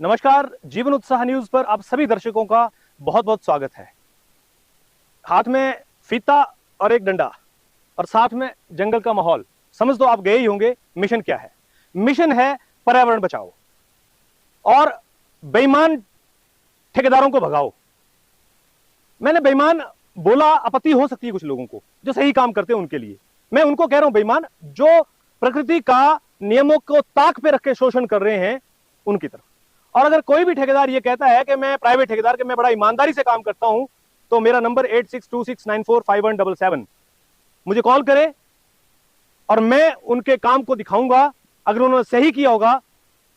नमस्कार, जीवन उत्साह न्यूज पर आप सभी दर्शकों का बहुत बहुत स्वागत है। हाथ में फीता और एक डंडा और साथ में जंगल का माहौल, समझ तो आप गए ही होंगे। मिशन क्या है? मिशन है पर्यावरण बचाओ और बेईमान ठेकेदारों को भगाओ। मैंने बेईमान बोला, आपत्ति हो सकती है कुछ लोगों को जो सही काम करते हैं उनके लिए। मैं उनको कह रहा हूं बेईमान, जो प्रकृति का नियमों को ताक पे रख के शोषण कर रहे हैं उनकी तरफ। और अगर कोई भी ठेकेदार ये कहता है कि मैं प्राइवेट ठेकेदार के मैं बड़ा ईमानदारी से काम करता हूं, तो मेरा नंबर 8626945177, मुझे कॉल करे और मैं उनके काम को दिखाऊंगा। अगर उन्होंने सही किया होगा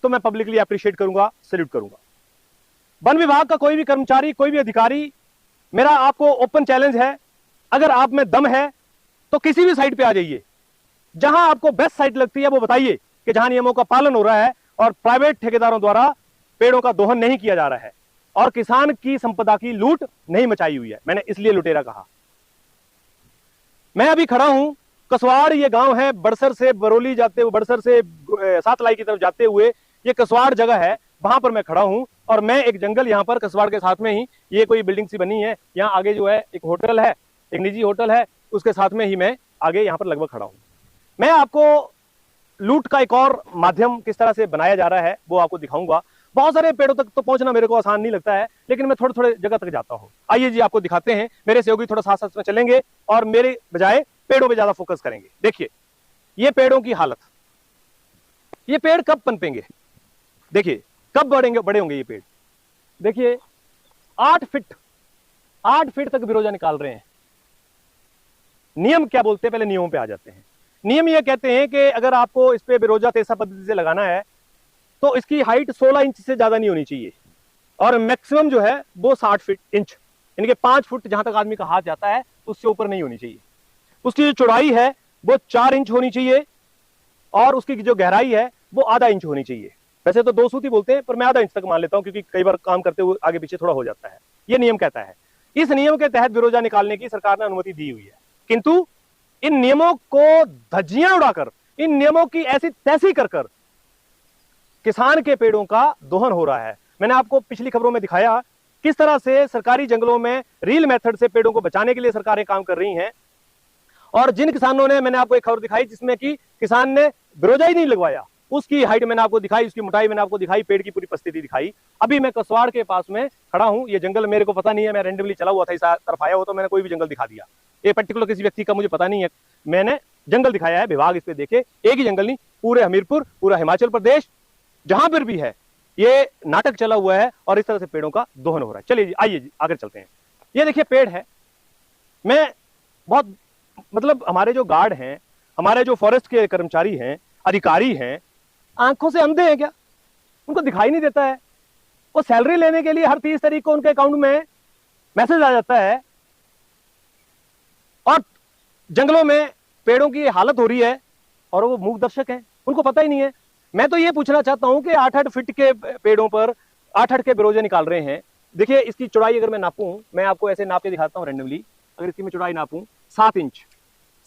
तो मैं पब्लिकली अप्रिशिएट करूंगा, सैल्यूट करूंगा। वन विभाग का कोई भी कर्मचारी, कोई भी अधिकारी, मेरा आपको ओपन चैलेंज है, अगर आप में दम है तो किसी भी साइट पे आ जाइए, जहां आपको बेस्ट साइट लगती है वो बताइए कि जहां नियमों का पालन हो रहा है और प्राइवेट ठेकेदारों द्वारा पेड़ों का दोहन नहीं किया जा रहा है और किसान की संपदा की लूट नहीं मचाई हुई है। मैंने इसलिए लुटेरा कहा। मैं अभी खड़ा हूं कसवाड़, ये गांव है, बड़सर से बरौली जाते हुए, बड़सर से सातलाई की तरफ जाते हुए ये कसवाड़ जगह है, वहां पर मैं खड़ा हूं। और मैं एक जंगल, यहां पर कसवाड़ के साथ में ही ये कोई बिल्डिंग सी बनी है, यहां आगे जो है एक होटल है, एक निजी होटल है, उसके साथ में ही मैं आगे यहां पर लगभग खड़ा हूं। मैं आपको लूट का एक और माध्यम किस तरह से बनाया जा रहा है वो आपको दिखाऊंगा। बहुत सारे पेड़ों तक तो पहुंचना मेरे को आसान नहीं लगता है, लेकिन मैं थोड़े थोड़े जगह तक जाता हूं। आइए जी, आपको दिखाते हैं। मेरे सहयोगी थोड़ा साथ साथ में चलेंगे और मेरे बजाय पेड़ों पे ज्यादा फोकस करेंगे। देखिए ये पेड़ों की हालत, ये पेड़ कब पनपेंगे, देखिए कब बड़े होंगे ये पेड़। देखिए 8 फीट तक बिरोजा निकाल रहे हैं। नियम क्या बोलते हैं, पहले नियमों पे आ जाते हैं। नियम ये कहते हैं कि अगर आपको इस पे बिरोजा तेसा पद्धति से लगाना है तो इसकी हाइट 16 इंच से ज्यादा नहीं होनी चाहिए और मैक्सिमम जो है वो 60 इंच, यानी कि 5 फुट जहां तक आदमी का हाथ जाता है उससे ऊपर नहीं होनी चाहिए। उसकी जो चौड़ाई है वो 4 इंच होनी चाहिए और उसकी जो गहराई है वो आधा इंच होनी चाहिए। वैसे तो 2 सूती बोलते हैं, पर मैं आधा इंच तक मान लेता हूं क्योंकि कई बार काम करते हुए आगे पीछे थोड़ा हो जाता है। ये नियम कहता है। इस नियम के तहत बिरोजा निकालने की सरकार ने अनुमति दी हुई है, किंतु इन नियमों को धज्जियां उड़ाकर, इन नियमों की ऐसी तैसी कर किसान के पेड़ों का दोहन हो रहा है। मैंने आपको पिछली खबरों में दिखाया किस तरह से सरकारी जंगलों में रील मेथड से पेड़ों को बचाने के लिए सरकारें काम कर रही हैं। और जिन किसानों ने, मैंने आपको एक खबर दिखाई जिसमें कि किसान ने बिरोजा ही नहीं लगवाया, उसकी हाइट मैंने आपको दिखाई, उसकी मोटाई मैंने आपको दिखाई, पेड़ की पूरी परिस्थिति दिखाई। अभी मैं कसवाड़ के पास में खड़ा हूं। ये जंगल मेरे को पता नहीं है, मैं रेंडमली चला हुआ था, इस तरफ आया हो तो मैंने कोई भी जंगल दिखा दिया। ये पर्टिकुलर किसी व्यक्ति का मुझे पता नहीं है, मैंने जंगल दिखाया है। विभाग इस पे देखे, एक ही जंगल नहीं, पूरे हमीरपुर, पूरा हिमाचल प्रदेश, जहां पर भी है ये नाटक चला हुआ है और इस तरह से पेड़ों का दोहन हो रहा है। चलिए जी, आइए जी आगे चलते हैं। ये देखिए पेड़ है। मैं बहुत, मतलब हमारे जो गार्ड हैं, हमारे जो फॉरेस्ट के कर्मचारी हैं, अधिकारी हैं, आंखों से अंधे हैं क्या? उनको दिखाई नहीं देता है? वो सैलरी लेने के लिए हर 30 तारीख को उनके अकाउंट में मैसेज आ जाता है और जंगलों में पेड़ों की हालत हो रही है और वो मूक दर्शक हैं, उनको पता ही नहीं है। मैं तो ये पूछना चाहता हूं कि 8-8 फीट के पेड़ों पर 8-8 के बिरोजे निकाल रहे हैं। देखिए इसकी चौड़ाई अगर मैं नापूं, मैं आपको ऐसे नाप के दिखाता हूं रेंडमली। अगर इसकी मैं चौड़ाई नापूं 7 इंच,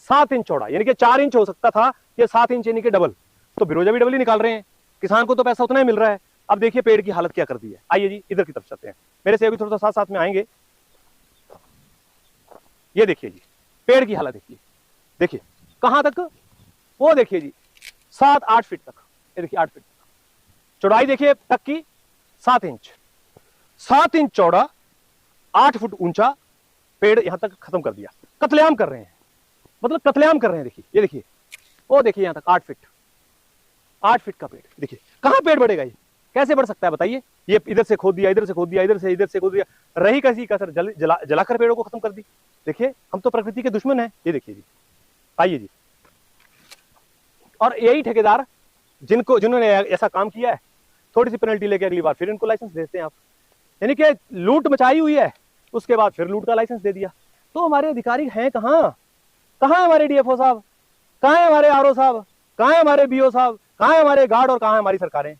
7 इंच चौड़ा, यानी कि 4 इंच हो सकता था, ये 7 इंच यानी कि डबल। तो बिरोजा भी डबल ही निकाल रहे हैं। किसान को तो पैसा उतना ही मिल रहा है। अब देखिए पेड़ की हालत क्या कर दी है। आइए जी इधर की तरफ चलते हैं, मेरे सहयोगी थोड़ा सा साथ साथ में आएंगे। ये देखिए जी पेड़ की हालत देखिए, देखिए कहां तक, वो देखिए जी 7-8 फीट तक, ये देखिए 8 फीट तक चौड़ाई, देखिए तक की 7 इंच, 7 इंच चौड़ा, 8 फुट ऊंचा पेड़ यहां तक खत्म कर दिया। कत्लेआम कर रहे हैं, मतलब कत्लेआम कर रहे हैं। देखिए ये देखिए, वो देखिए यहां तक 8 फीट का पेड़। देखिए कहां पेड़ बढ़ेगा, ये कैसे बढ़ सकता है बताइए? ये इधर से खोद दिया, इधर से खोद दिया, इधर से खोद दिया, रही कैसी कसर, जलाकर पेड़ों को खत्म कर दी। देखिए हम तो प्रकृति के दुश्मन हैं। ये देखिए जी, आइए जी। और यही ठेकेदार जिन्होंने ऐसा काम किया है, थोड़ी सी पेनल्टी लेके अगली बार फिर इनको लाइसेंस देते हैं आप। यानी कि लूट मचाई हुई है, उसके बाद फिर लूट का लाइसेंस दे दिया। तो हमारे अधिकारी हैं कहां? कहां है हमारे डीएफओ साहब, कहां है हमारे आरओ साहब, कहां है हमारे बीओ साहब, कहां है हमारे गार्ड और कहां है हमारी सरकारें?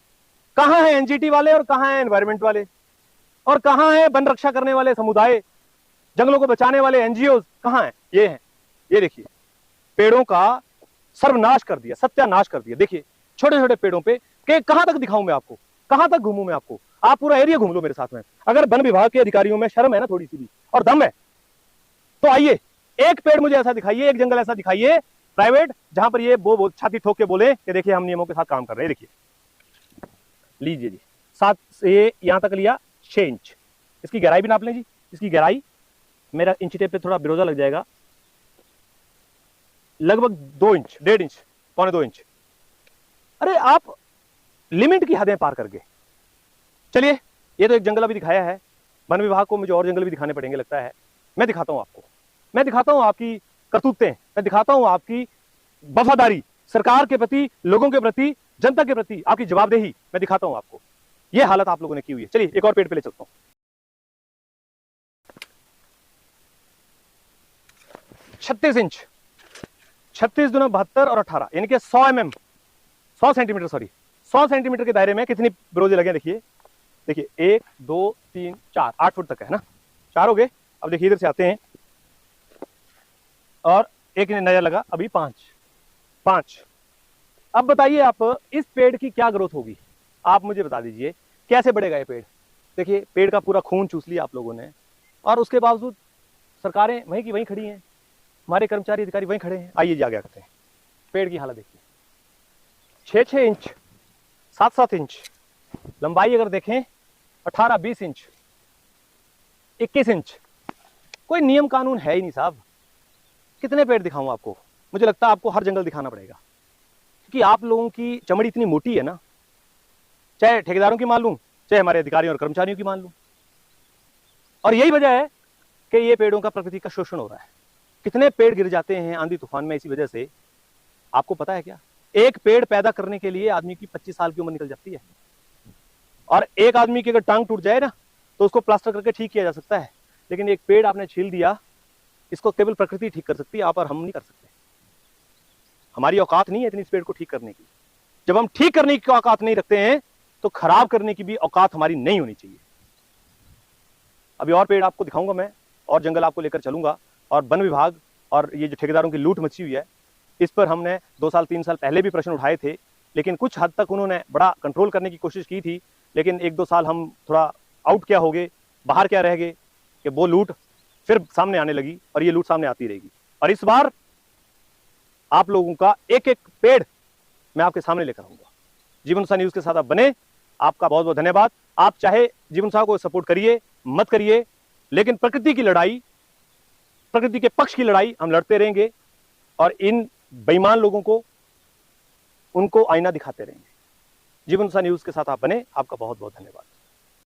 कहां है एनजीटी वाले और कहां है एनवायरमेंट वाले, और कहां है वन रक्षा करने वाले समुदाय, जंगलों को बचाने वाले एनजीओ कहां हैं? ये हैं। ये देखिए पेड़ों का सर्वनाश कर दिया, सत्यानाश कर दिया। देखिए छोटे छोटे पेड़ों पे, के कहां तक दिखाऊं मैं आपको? कहां तक घूमूं मैं आपको? आप पूरा एरिया घूम लो मेरे साथ में। अगर वन विभाग के अधिकारियों में शर्म है ना थोड़ी सी भी और दम है, तो आइए एक पेड़ मुझे ऐसा दिखाइए, एक जंगल ऐसा दिखाइए प्राइवेट, जहां पर ये वो छाती ठोक के बोले कि देखिए हम नियमों के साथ काम कर रहे हैं। देखिए लीजिए जी, 7 से यहां तक लिया 6 इंच। इसकी गहराई भी नाप लें जी। इसकी गहराई मेरा इंची टेप पे थोड़ा बिरोजा लग जाएगा, लगभग 2 इंच, 1.5 इंच, पौने 2 इंच। अरे आप लिमिट की हदें पार कर गए। चलिए, ये तो एक जंगल अभी दिखाया है। वन विभाग को मुझे और जंगल भी दिखाने पड़ेंगे लगता है। मैं दिखाता हूं आपको, मैं दिखाता हूं आपकी करतूतें, मैं दिखाता हूं आपकी वफादारी सरकार के प्रति, लोगों के प्रति, जनता के प्रति आपकी जवाबदेही मैं दिखाता हूं आपको। ये हालत आप लोगों ने की हुई है। चलिए एक और पेड़ पे ले चलता हूं। 36 इंच, 36 दूना 72 और 18 यानी कि 100 mm, 100 सेंटीमीटर, सॉरी 100 सेंटीमीटर के दायरे में कितनी ब्रोजे लगे? देखिए देखिए 1 2 3 4, 8 फुट तक है ना, 4 हो गए। अब देखिए इधर से आते हैं और एक नजर लगा, अभी 5। अब बताइए आप इस पेड़ की क्या ग्रोथ होगी? आप मुझे बता दीजिए कैसे बढ़ेगा ये पेड़? देखिए पेड़ का पूरा खून चूस लिया आप लोगों ने, और उसके बावजूद सरकारें वहीं की वहीं खड़ी हैं, हमारे कर्मचारी अधिकारी वहीं खड़े हैं। आइए आगे करते हैं। पेड़ की हालत देखिए, 6-6 इंच, 7-7 इंच लंबाई अगर देखें, 18-20 इंच, 21 इंच। कोई नियम कानून है ही नहीं साहब। कितने पेड़ दिखाऊं आपको? मुझे लगता है आपको हर जंगल दिखाना पड़ेगा, क्योंकि आप लोगों की चमड़ी इतनी मोटी है ना, चाहे ठेकेदारों की मान लूं, चाहे हमारे अधिकारियों और कर्मचारियों की मान लूं। और यही वजह है कि ये पेड़ों का प्रकृति का शोषण हो रहा है। कितने पेड़ गिर जाते हैं आंधी तूफान में इसी वजह से, आपको पता है क्या? एक पेड़ पैदा करने के लिए आदमी की 25 साल की उम्र निकल जाती है, और एक आदमी की अगर टांग टूट जाए ना तो उसको प्लास्टर करके ठीक किया जा सकता है, लेकिन एक पेड़ आपने छील दिया, इसको केवल प्रकृति ठीक कर सकती है, आप और हम नहीं कर सकते। हमारी औकात नहीं है इतनी इस पेड़ को ठीक करने की। जब हम ठीक करने की औकात नहीं रखते हैं तो खराब करने की भी औकात हमारी नहीं होनी चाहिए। अभी और पेड़ आपको दिखाऊंगा मैं, और जंगल आपको लेकर चलूंगा। और वन विभाग और ये जो ठेकेदारों की लूट मची हुई है, इस पर हमने 2 साल 3 साल पहले भी प्रश्न उठाए थे, लेकिन कुछ हद तक उन्होंने बड़ा कंट्रोल करने की कोशिश की थी, लेकिन 1-2 साल हम थोड़ा आउट क्या हो गए, बाहर क्या रह गए, कि वो लूट फिर सामने आने लगी, और ये लूट सामने आती रहेगी। और इस बार आप लोगों का एक एक पेड़ मैं आपके सामने लेकर आऊंगा। जीवनसा न्यूज के साथ आप बने, आपका बहुत बहुत धन्यवाद। आप चाहे जीवनसा को सपोर्ट करिए मत करिए, लेकिन प्रकृति की लड़ाई, प्रकृति के पक्ष की लड़ाई हम लड़ते रहेंगे, और इन बेईमान लोगों को, उनको आईना दिखाते रहेंगे। जीवनसा न्यूज के साथ आप बने, आपका बहुत बहुत धन्यवाद।